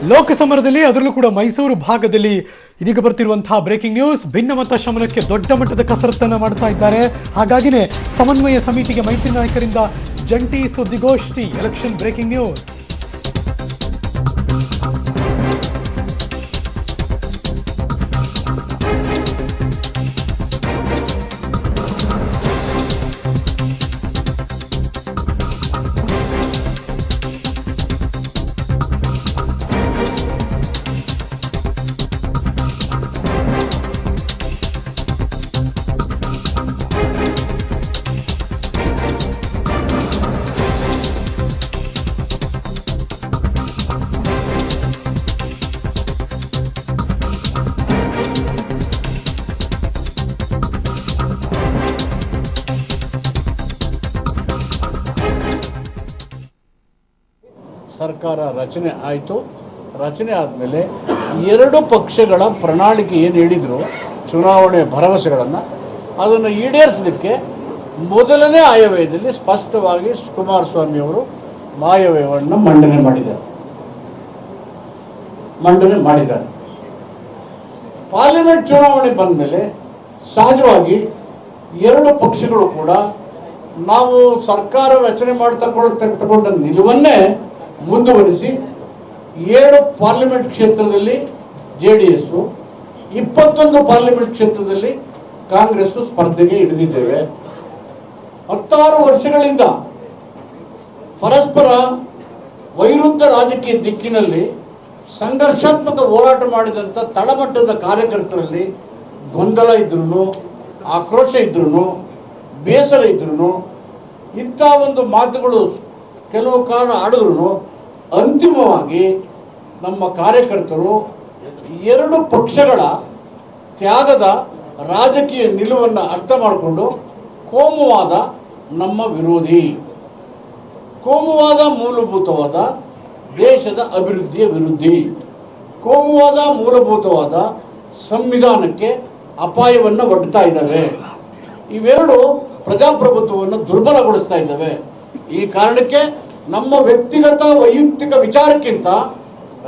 ಲೋಕಸಮರದಲ್ಲಿ ಅದರಲ್ಲೂ ಕೂಡ ಮೈಸೂರು ಭಾಗದಲ್ಲಿ ಇದೀಗ ಬರ್ತಿರುವಂತಹ ಬ್ರೇಕಿಂಗ್ ನ್ಯೂಸ್. ಭಿನ್ನಮತ ಶಮನಕ್ಕೆ ದೊಡ್ಡ ಮಟ್ಟದ ಕಸರತ್ತನ್ನು ಮಾಡ್ತಾ ಇದ್ದಾರೆ. ಹಾಗಾಗಿನೇ ಸಮನ್ವಯ ಸಮಿತಿಗೆ ಮೈತ್ರಿ ನಾಯಕರಿಂದ ಜಂಟಿ ಸುದ್ದಿಗೋಷ್ಠಿ. Election breaking news. ಸರ್ಕಾರ ರಚನೆ ಆಯಿತು. ರಚನೆ ಆದಮೇಲೆ ಎರಡು ಪಕ್ಷಗಳ ಪ್ರಣಾಳಿಕೆ ಏನು ಹೇಳಿದರು, ಚುನಾವಣೆ ಭರವಸೆಗಳನ್ನು, ಅದನ್ನು ಈಡೇರಿಸಲಿಕ್ಕೆ ಮೊದಲನೇ ಆಯವ್ಯಯದಲ್ಲಿ ಸ್ಪಷ್ಟವಾಗಿ ಕುಮಾರಸ್ವಾಮಿಯವರು ಆಯವ್ಯಯವನ್ನು ಮಂಡನೆ ಮಾಡಿದ್ದಾರೆ. ಪಾರ್ಲಿಮೆಂಟ್ ಚುನಾವಣೆ ಬಂದ ಮೇಲೆ ಸಹಜವಾಗಿ ಎರಡು ಪಕ್ಷಗಳು ಕೂಡ ನಾವು ಸರ್ಕಾರ ರಚನೆ ತಗೊಂಡ ನಿಲುವನ್ನೇ ಮುಂದುವರಿಸಿ 7 ಪಾರ್ಲಿಮೆಂಟ್ ಕ್ಷೇತ್ರದಲ್ಲಿ JDS, 21 ಪಾರ್ಲಿಮೆಂಟ್ ಕ್ಷೇತ್ರದಲ್ಲಿ ಕಾಂಗ್ರೆಸ್ ಸ್ಪರ್ಧೆಗೆ ಇಳಿದಿದ್ದೇವೆ. 16 ವರ್ಷಗಳಿಂದ ಪರಸ್ಪರ ವೈರುಧ್ಯ ರಾಜಕೀಯ ದಿಕ್ಕಿನಲ್ಲಿ ಸಂಘರ್ಷಾತ್ಮಕ ಹೋರಾಟ ಮಾಡಿದಂಥ ತಳಮಟ್ಟದ ಕಾರ್ಯಕರ್ತರಲ್ಲಿ ಗೊಂದಲ ಇದ್ರೂ, ಆಕ್ರೋಶ ಇದ್ರೂ, ಬೇಸರ ಇದ್ರೂ, ಇಂಥ ಒಂದು ಮಾತುಗಳು ಕೆಲವು ಕಾರಣ ಆಡಿದ್ರು ಅಂತಿಮವಾಗಿ ನಮ್ಮ ಕಾರ್ಯಕರ್ತರು ಎರಡು ಪಕ್ಷಗಳ ತ್ಯಾಗದ ರಾಜಕೀಯ ನಿಲುವನ್ನು ಅರ್ಥ ಮಾಡಿಕೊಂಡು ಕೋಮುವಾದ ನಮ್ಮ ವಿರೋಧಿ, ಕೋಮುವಾದ ಮೂಲಭೂತವಾದ ದೇಶದ ಅಭಿವೃದ್ಧಿಯ ವಿರೋಧಿ, ಕೋಮುವಾದ ಮೂಲಭೂತವಾದ ಸಂವಿಧಾನಕ್ಕೆ ಅಪಾಯವನ್ನು ಒಡ್ತಾ ಇದ್ದಾವೆ. ಇವೆರಡು ಪ್ರಜಾಪ್ರಭುತ್ವವನ್ನು ದುರ್ಬಲಗೊಳಿಸ್ತಾ ಇದ್ದಾವೆ. ಈ ಕಾರಣಕ್ಕೆ ನಮ್ಮ ವ್ಯಕ್ತಿಗತ ವೈಯಕ್ತಿಕ ವಿಚಾರಕ್ಕಿಂತ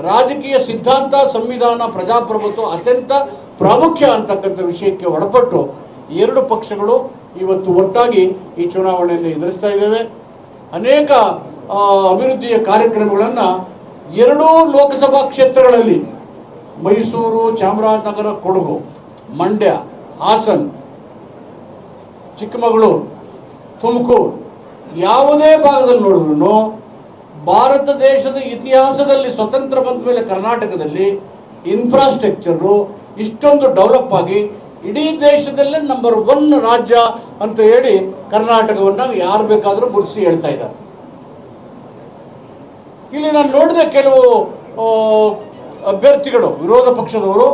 ರಾಜಕೀಯ ಸಿದ್ಧಾಂತ, ಸಂವಿಧಾನ, ಪ್ರಜಾಪ್ರಭುತ್ವ ಅತ್ಯಂತ ಪ್ರಾಮುಖ್ಯ ಅಂತಕ್ಕಂಥ ವಿಷಯಕ್ಕೆ ಒಳಪಟ್ಟು ಎರಡು ಪಕ್ಷಗಳು ಇವತ್ತು ಒಟ್ಟಾಗಿ ಈ ಚುನಾವಣೆಯನ್ನು ಎದುರಿಸ್ತಾ ಇದ್ದೇವೆ. ಅನೇಕ ಅಭಿವೃದ್ಧಿಯ ಕಾರ್ಯಕ್ರಮಗಳನ್ನು ಎರಡೂ ಲೋಕಸಭಾ ಕ್ಷೇತ್ರಗಳಲ್ಲಿ ಮೈಸೂರು, ಚಾಮರಾಜನಗರ, ಕೊಡಗು, ಮಂಡ್ಯ, ಹಾಸನ, ಚಿಕ್ಕಮಗಳೂರು, ತುಮಕೂರು ಯಾವುದೇ ಭಾಗದಲ್ಲಿ ನೋಡಿದ್ರು ಭಾರತ ದೇಶದ ಇತಿಹಾಸದಲ್ಲಿ ಸ್ವತಂತ್ರ ಬಂದ ಮೇಲೆ ಕರ್ನಾಟಕದಲ್ಲಿ ಇನ್ಫ್ರಾಸ್ಟ್ರಕ್ಚರು ಇಷ್ಟೊಂದು ಡೆವಲಪ್ ಆಗಿ ಇಡೀ ದೇಶದಲ್ಲೇ ನಂಬರ್ 1 ರಾಜ್ಯ ಅಂತ ಹೇಳಿ ಕರ್ನಾಟಕವನ್ನು ಯಾರು ಬೇಕಾದರೂ ಗುರುತಿಸಿ ಹೇಳ್ತಾ ಇದ್ದಾರೆ. ಇಲ್ಲಿ ನಾನು ನೋಡಿದ ಕೆಲವು ಅಭ್ಯರ್ಥಿಗಳು, ವಿರೋಧ ಪಕ್ಷದವರು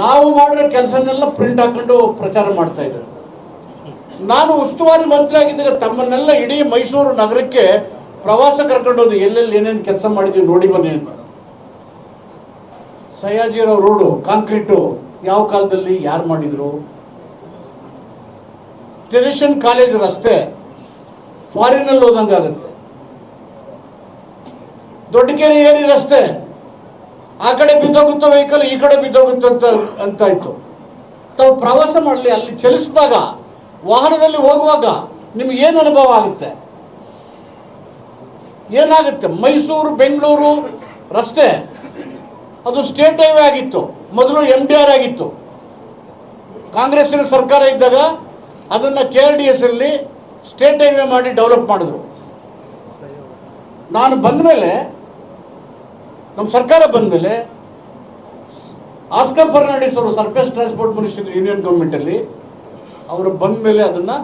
ನಾವು ಮಾಡಿರೋ ಕೆಲಸನೆಲ್ಲ ಪ್ರಿಂಟ್ ಹಾಕೊಂಡು ಪ್ರಚಾರ ಮಾಡ್ತಾ ಇದ್ದಾರೆ. ನಾನು ಉಸ್ತುವಾರಿ ಮಂತ್ರಿ ಆಗಿದ್ದಾಗ ತಮ್ಮನ್ನೆಲ್ಲ ಇಡೀ ಮೈಸೂರು ನಗರಕ್ಕೆ ಪ್ರವಾಸ ಕರ್ಕೊಂಡೋದು, ಎಲ್ಲೆಲ್ಲಿ ಏನೇನು ಕೆಲಸ ಮಾಡಿದ್ವಿ ನೋಡಿ ಬನ್ನಿ ಅಂತ. ಸಯಾಜಿರಾವ್ ರೋಡು ಕಾಂಕ್ರೀಟು ಯಾವ ಕಾಲದಲ್ಲಿ ಯಾರು ಮಾಡಿದ್ರು? ಟೆರಿಷನ್ ಕಾಲೇಜ್ ರಸ್ತೆ ಫಾರಿನಲ್ಲಿ ಹೋದಂಗಾಗುತ್ತೆ. ದೊಡ್ಡಕೆರೆ ಏರಿ ರಸ್ತೆ ಆ ಕಡೆ ಬಿದ್ದೋಗುತ್ತೋ ವೆಹಿಕಲ್, ಈ ಕಡೆ ಬಿದ್ದೋಗುತ್ತೋ ಅಂತ ಇತ್ತು. ತಾವು ಪ್ರವಾಸ ಮಾಡಲಿ, ಅಲ್ಲಿ ಚಲಿಸಿದಾಗ ವಾಹನದಲ್ಲಿ ಹೋಗುವಾಗ ನಿಮಗೇನು ಅನುಭವ ಆಗುತ್ತೆ? ಏನಾಗುತ್ತೆ? ಮೈಸೂರು ಬೆಂಗಳೂರು ರಸ್ತೆ ಅದು ಸ್ಟೇಟ್ ಹೈವೇ ಆಗಿತ್ತು, ಮೊದಲು MDR ಆಗಿತ್ತು. ಕಾಂಗ್ರೆಸ್ಸಿನ ಸರ್ಕಾರ ಇದ್ದಾಗ ಅದನ್ನು KRDS ಅಲ್ಲಿ ಸ್ಟೇಟ್ ಹೈವೇ ಮಾಡಿ ಡೆವಲಪ್ ಮಾಡಿದ್ರು. ನಾನು ಬಂದ ಮೇಲೆ, ನಮ್ಮ ಸರ್ಕಾರ ಬಂದ ಮೇಲೆ ಆಸ್ಕರ್ ಫರ್ನಾಂಡಿಸ್ ಅವರು ಸರ್ಫೇಸ್ ಟ್ರಾನ್ಸ್ಪೋರ್ಟ್ ಮಿನಿಸ್ಟರ್ ಯೂನಿಯನ್ ಗೌರ್ಮೆಂಟಲ್ಲಿ ಅವರು ಬಂದ ಮೇಲೆ ಅದನ್ನು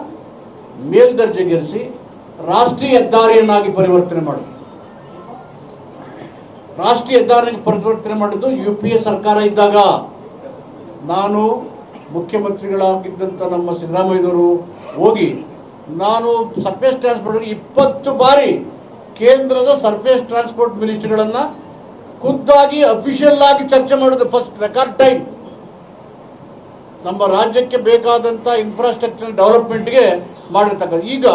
ಮೇಲ್ದರ್ಜೆಗೇರಿಸಿ ರಾಷ್ಟ್ರೀಯ ಹೆದ್ದಾರಿಯನ್ನಾಗಿ ಪರಿವರ್ತನೆ ಮಾಡಿದ್ರು. ರಾಷ್ಟ್ರೀಯ ಹೆದ್ದಾರಿಯಾಗಿ ಪರಿವರ್ತನೆ ಮಾಡಿದ್ದು UPA ಸರ್ಕಾರ ಇದ್ದಾಗ. ನಾನು ಮುಖ್ಯಮಂತ್ರಿಗಳಾಗಿದ್ದಂಥ ನಮ್ಮ ಸಿದ್ದರಾಮಯ್ಯನವರು ಹೋಗಿ ನಾನು ಸರ್ಫೇಸ್ ಟ್ರಾನ್ಸ್ಪೋರ್ಟ್ 20 ಬಾರಿ ಕೇಂದ್ರದ ಸರ್ಫೇಸ್ ಟ್ರಾನ್ಸ್ಪೋರ್ಟ್ ಮಿನಿಸ್ಟರ್ಗಳನ್ನು ಖುದ್ದಾಗಿ ಅಫಿಷಿಯಲ್ ಆಗಿ ಚರ್ಚೆ ಮಾಡೋದು. ಫಸ್ಟ್ ರೆಕಾರ್ಡ್ ಟೈಮ್ ನಮ್ಮ ರಾಜ್ಯಕ್ಕೆ ಬೇಕಾದಂಥ ಇನ್ಫ್ರಾಸ್ಟ್ರಕ್ಚರ್ ಡೆವಲಪ್ಮೆಂಟ್ಗೆ ಮಾಡಿರ್ತಕ್ಕಂಥ. ಈಗ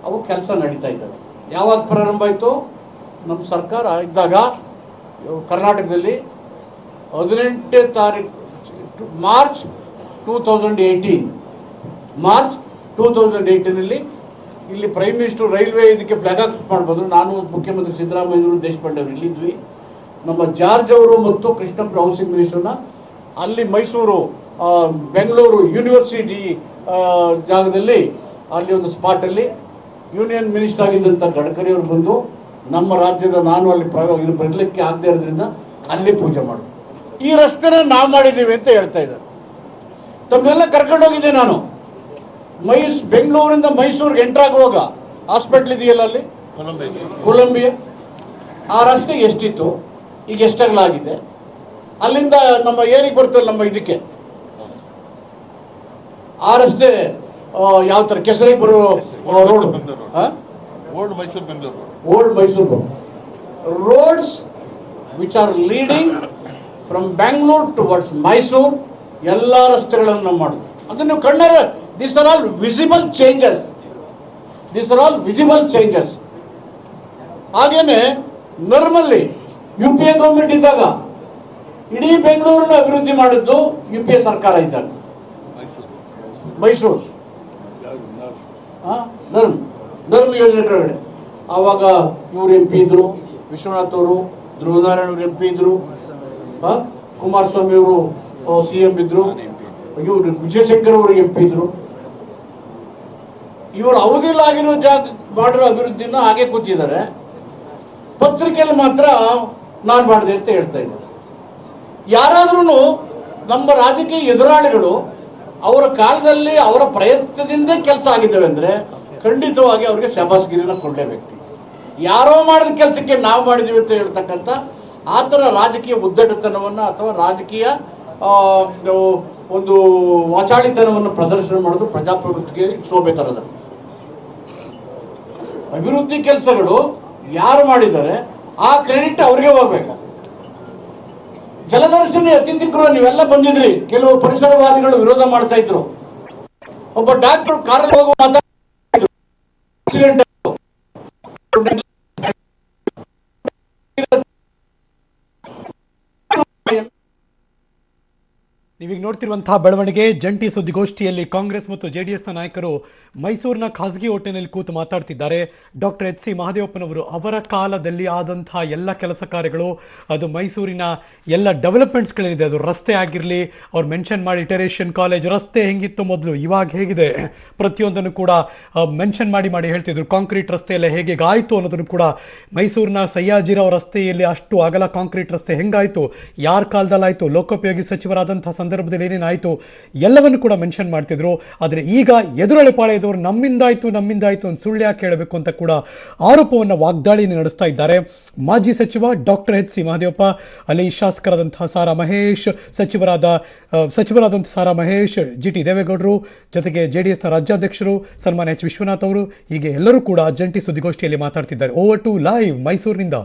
ಅವು ಕೆಲಸ ನಡೀತಾ ಇದ್ದಾವೆ. ಯಾವಾಗ ಪ್ರಾರಂಭ ಆಯಿತು? ನಮ್ಮ ಸರ್ಕಾರ ಇದ್ದಾಗ ಕರ್ನಾಟಕದಲ್ಲಿ 18ನೇ ತಾರೀಕು ಮಾರ್ಚ್ 2018 ಇಲ್ಲಿ ಪ್ರೈಮ್ ಮಿನಿಸ್ಟರ್ ರೈಲ್ವೆ ಇದಕ್ಕೆ ಫ್ಲಾಗ್ ಆಫ್ ಮಾಡ್ಬೋದು. ನಾನು ಮುಖ್ಯಮಂತ್ರಿ ಸಿದ್ದರಾಮಯ್ಯವರು ದೇಶಪಾಂಡೆ ಅವರು ಇಲ್ಲಿದ್ವಿ. ನಮ್ಮ ಜಾರ್ಜ್ ಅವರು ಮತ್ತು ಕೃಷ್ಣಪ್ಪ ಹೌಸಿಂಗ್ ಮಿನಿಸ್ಟರ್ನ ಅಲ್ಲಿ ಮೈಸೂರು ಬೆಂಗಳೂರು ಯೂನಿವರ್ಸಿಟಿ ಜಾಗದಲ್ಲಿ ಅಲ್ಲಿ ಒಂದು ಸ್ಪಾಟಲ್ಲಿ ಯೂನಿಯನ್ ಮಿನಿಸ್ಟರ್ ಆಗಿದ್ದಂಥ ಗಡ್ಕರಿ ಅವರು ಬಂದು ನಮ್ಮ ರಾಜ್ಯದ ನಾನು ಅಲ್ಲಿ ಬರಲಿಕ್ಕೆ ಆಗದೆ ಇರೋದ್ರಿಂದ ಅಲ್ಲಿ ಪೂಜೆ ಮಾಡೋದು. ಈ ರಸ್ತೆನ ನಾವು ಮಾಡಿದ್ದೀವಿ ಅಂತ ಹೇಳ್ತಾ ಇದ್ದಾರೆ. ತಮ್ಮನ್ನೆಲ್ಲ ಕರ್ಕೊಂಡೋಗಿದ್ದೆ ನಾನು. ಬೆಂಗಳೂರಿಂದ ಮೈಸೂರಿಗೆ ಎಂಟ್ರಾಗುವಾಗ ಹಾಸ್ಪಿಟ್ಲ್ ಇದೆಯಲ್ಲ ಅಲ್ಲಿ ಕೊಲಂಬಿಯಾ, ಆ ರಸ್ತೆ ಎಷ್ಟಿತ್ತು, ಈಗ ಎಷ್ಟಾಗಲಾಗಿದೆ. ಅಲ್ಲಿಂದ ನಮ್ಮ ಏರಿಗೆ ಬರ್ತಲ್ಲ ನಮ್ಮ ಇದಕ್ಕೆ ಆ ರಸ್ತೆ ಯಾವ ಥರ ಕೆಸರಿಗೆ ಬರೋ road, old Mysuru Bengaluru, old Mysuru roads which are leading from Bangalore towards Mysuru, ಎಲ್ಲ ರಸ್ತೆಗಳನ್ನು ನಾವು ಮಾಡೋದು. ಅದನ್ನು ನೀವು ಕಣ್ಣಾರ These are all visible changes. ಹಾಗೇನೆ ನರ್ಮಲ್ಲಿ UPA ಗೌರ್ಮೆಂಟ್ ಇದ್ದಾಗ ಇಡೀ ಬೆಂಗಳೂರನ್ನು ಅಭಿವೃದ್ಧಿ ಮಾಡಿದ್ದು UPA ಸರ್ಕಾರ ಇದ್ದಾಗ. ಮೈಸೂರು ನರ್ಮ್ ಯೋಜನೆ ಕೆಳಗಡೆ ಆವಾಗ ಇವರು MP ಇದ್ರು, ವಿಶ್ವನಾಥ್ ಅವರು, ಧ್ರುವನಾರಾಯಣ ಅವರು MP ಇದ್ರು, ಕುಮಾರಸ್ವಾಮಿ ಅವರು CM ಇದ್ರು, ಇವರು ವಿಜಯಶಂಕರ್ ಅವರು MP ಇದ್ರು. ಇವರು ಅವಧಿಲಾಗಿರೋ ಮಾಡಿರೋ ಅಭಿವೃದ್ಧಿನ ಹಾಗೆ ಕೂತಿದ್ದಾರೆ. ಪತ್ರಿಕೆಯಲ್ಲಿ ಮಾತ್ರ ನಾನು ಮಾಡಿದೆ ಅಂತ ಹೇಳ್ತಾ ಇದ್ದಾರೆ. ಯಾರಾದ್ರೂ ನಮ್ಮ ರಾಜಕೀಯ ಎದುರಾಳಿಗಳು ಅವರ ಕಾಲದಲ್ಲಿ ಅವರ ಪ್ರಯತ್ನದಿಂದ ಕೆಲಸ ಆಗಿದ್ದಾವೆ ಅಂದರೆ ಖಂಡಿತವಾಗಿ ಅವರಿಗೆ ಶಬಾಸ್ಗಿರಿನ ಕೊಡಲೇಬೇಕು. ಯಾರೋ ಮಾಡಿದ ಕೆಲಸಕ್ಕೆ ನಾವು ಮಾಡಿದ್ದೀವಿ ಅಂತ ಹೇಳ್ತಕ್ಕಂಥ ಆ ಥರ ರಾಜಕೀಯ ಉದ್ದಟತನವನ್ನು ಅಥವಾ ರಾಜಕೀಯ ಒಂದು ವಾಚಾಳಿತನವನ್ನು ಪ್ರದರ್ಶನ ಮಾಡೋದು ಪ್ರಜಾಪ್ರಭುತ್ವಕ್ಕೆ ಶೋಭೆ ತರದ. ಅಭಿವೃದ್ಧಿ ಕೆಲಸಗಳು ಯಾರು ಮಾಡಿದ್ದಾರೆ ಆ ಕ್ರೆಡಿಟ್ ಅವ್ರಿಗೆ ಹೋಗ್ಬೇಕು. ಜಲದರ್ಶಿನಿ ಅತಿಥಿ ಗೃಹ ನೀವೆಲ್ಲ ಬಂದಿದ್ರಿ, ಕೆಲವು ಪರಿಸರವಾದಿಗಳು ವಿರೋಧ ಮಾಡ್ತಾ ಇದ್ರು. ಒಬ್ಬ ಡಾಕ್ಟರ್ ಕಾರಲ್ಲಿ ಹೋಗುವ ಆಕ್ಸಿಡೆಂಟ್ ನೀವೀಗ ನೋಡ್ತಿರುವಂತಹ ಬೆಳವಣಿಗೆ. ಜಂಟಿ ಸುದ್ದಿಗೋಷ್ಠಿಯಲ್ಲಿ ಕಾಂಗ್ರೆಸ್ ಮತ್ತು JDSನ ನಾಯಕರು ಮೈಸೂರಿನ ಖಾಸಗಿ ಹೋಟೆಲ್ನಲ್ಲಿ ಕೂತು ಮಾತಾಡ್ತಿದ್ದಾರೆ. Doctor H.C. ಮಹದೇವಪ್ಪನವರು ಅವರ ಕಾಲದಲ್ಲಿ ಆದಂತಹ ಎಲ್ಲ ಕೆಲಸ ಕಾರ್ಯಗಳು, ಅದು ಮೈಸೂರಿನ ಎಲ್ಲ ಡೆವಲಪ್ಮೆಂಟ್ಸ್ಗಳೇನಿದೆ, ಅದು ರಸ್ತೆ ಆಗಿರಲಿ, ಅವ್ರು ಮೆನ್ಷನ್ ಮಾಡಿ ಇಟರೇಷನ್ ಕಾಲೇಜ್ ರಸ್ತೆ ಹೆಂಗಿತ್ತು ಮೊದಲು, ಇವಾಗ ಹೇಗಿದೆ, ಪ್ರತಿಯೊಂದನ್ನು ಕೂಡ ಮೆನ್ಷನ್ ಮಾಡಿ ಹೇಳ್ತಿದ್ರು. ಕಾಂಕ್ರೀಟ್ ರಸ್ತೆಯೆಲ್ಲ ಹೇಗೆ ಆಯಿತು ಅನ್ನೋದನ್ನು ಕೂಡ, ಮೈಸೂರಿನ ಸಯ್ಯಾಜಿರಾವ್ ರಸ್ತೆಯಲ್ಲಿ ಅಷ್ಟು ಅಗಲ ಕಾಂಕ್ರೀಟ್ ರಸ್ತೆ ಹೆಂಗಾಯಿತು, ಯಾರ ಕಾಲದಲ್ಲಾಯಿತು, ಲೋಕೋಪಯೋಗಿ ಸಚಿವರಾದಂಥ ಸಂದರ್ಭದಲ್ಲಿ ಏನೇನಾಯಿತು ಎಲ್ಲವನ್ನು ಕೂಡ ಮೆನ್ಷನ್ ಮಾಡ್ತಿದ್ರು. ಆದರೆ ಈಗ ಎದುರಾಳಿ ಪಾಳೆಯದವರು ನಮ್ಮಿಂದಾಯಿತು ಅಂತ ಸುಳ್ಳು ಯಾಕೆ ಹೇಳಬೇಕು ಅಂತ ಕೂಡ ಆರೋಪವನ್ನು ವಾಗ್ದಾಳಿಯನ್ನು ನಡೆಸ್ತಾ ಇದ್ದಾರೆ. ಮಾಜಿ ಸಚಿವ ಡಾಕ್ಟರ್ H.C. ಮಹದೇವಪ್ಪ, ಅಲ್ಲಿ ಶಾಸಕರಾದಂತಹ ಸಾರಾ ಮಹೇಶ್, ಸಚಿವರಾದಂಥ ಸಾರಾ ಮಹೇಶ್, GT ದೇವೇಗೌಡರು, ಜೊತೆಗೆ JDSನ ರಾಜ್ಯಾಧ್ಯಕ್ಷರು ಸನ್ಮಾನ್ಯ H. ವಿಶ್ವನಾಥ್ ಅವರು, ಹೀಗೆ ಎಲ್ಲರೂ ಕೂಡ ಜಂಟಿ ಸುದ್ದಿಗೋಷ್ಠಿಯಲ್ಲಿ ಮಾತಾಡ್ತಿದ್ದಾರೆ. ಓವರ್ ಟು ಲೈವ್ ಮೈಸೂರಿನಿಂದ.